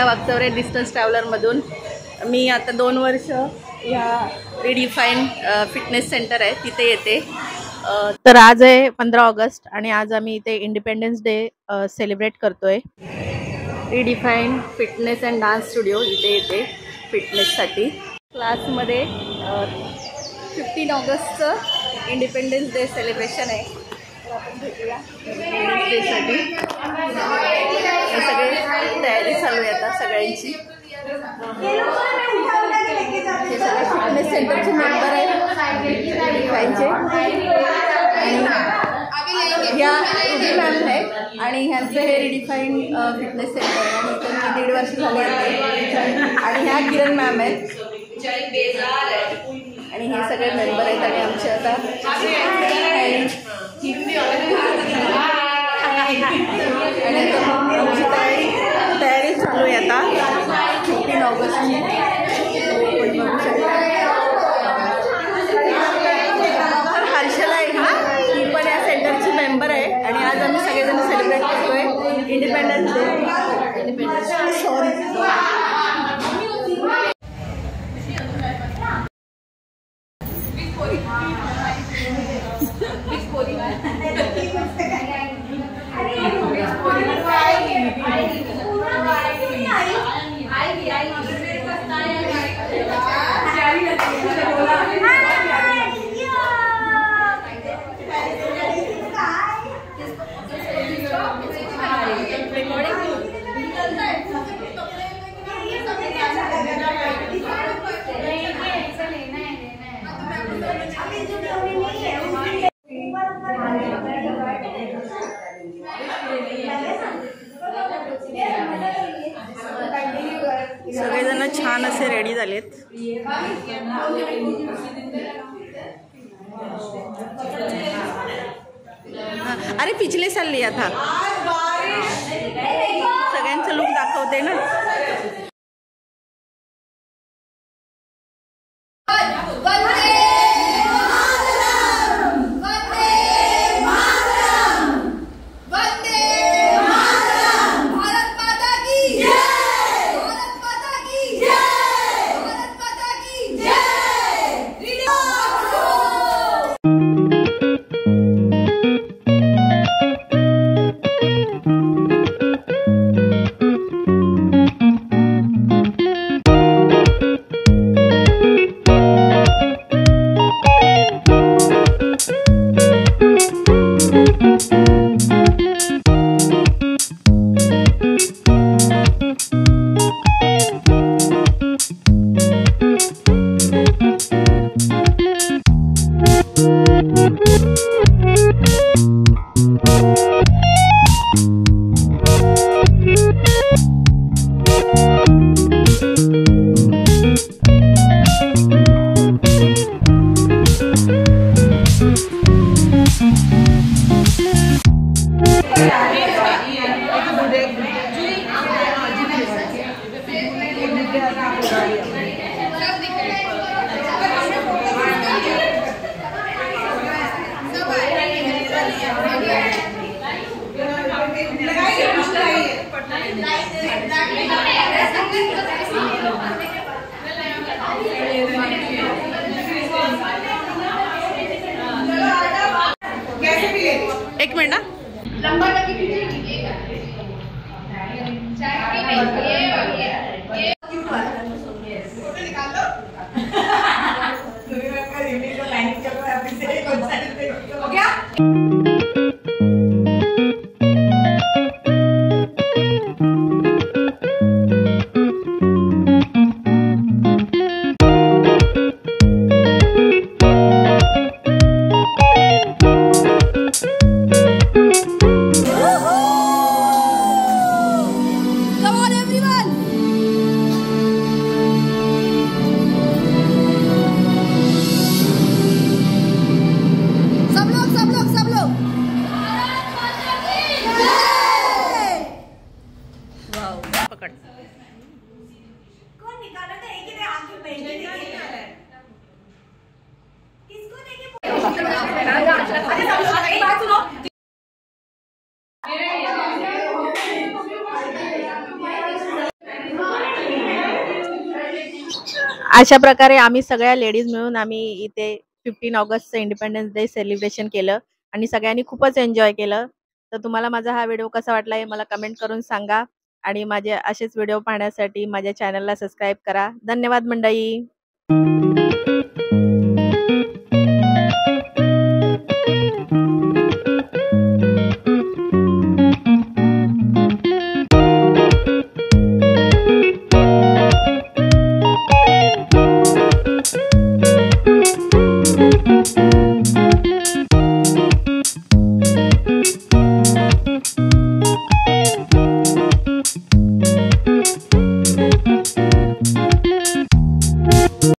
Waghchaure distance ट्रॅव्हलरमधून. मी आता 2 वर्ष ह्या रिडिफाईन फिटनेस सेंटर आहे तिथे येते. तर आज आहे 15 ऑगस्ट आणि आज आम्ही इथे इंडिपेंडन्स डे सेलिब्रेट करतोय. Redefine fitness and dance studio इथे येते फिटनेससाठी. क्लासमध्ये 15 ऑगस्टचं इंडिपेंडन्स डे सेलिब्रेशन आहे. तर आपण भेटूया इंडिपेंडन्स डेसाठी. सगळे तयारी चालू आहे आता सगळ्यांची. हे सगळे फिटनेस सेंटरचे मेंबर आहेत रिडिफाईनचे. आणि ह्या रुबी मॅम आहेत आणि ह्यांचं हे रिडिफाईन फिटनेस सेंटर आहे आणि इथे 1.5 वर्ष झाले आहेत. आणि ह्या किरण मॅम आहेत आणि हे सगळे मेंबर आहेत. आणि आमचे आता आमची तयारी चालू आहे आता 15 ऑगस्टची. बघू शकता हर्षला आहे ही पण या सेंटरची मेंबर आहे. आणि आज आम्ही सगळेजण सेलिब्रेट करतोय इंडिपेंडन्स डे. सॉरी सगळेजण छान असे रेडी झालेत. अरे पिछले साल लिया था. सगळ्यांचं लुक दाखवते ना. एक मिनट ना. अशा प्रकारे आम्ही सगळ्या लेडीज मिळून आम्ही इथे 15 ऑगस्टचं इंडिपेंडन्स डे सेलिब्रेशन केलं आणि सगळ्यांनी खूपच एन्जॉय केलं. तर तुम्हाला माझा हा व्हिडिओ कसा वाटला हे मला कमेंट करून सांगा आणि माझे असेच व्हिडिओ पाहण्यासाठी माझ्या चॅनलला सबस्क्राईब करा. धन्यवाद मंडळी.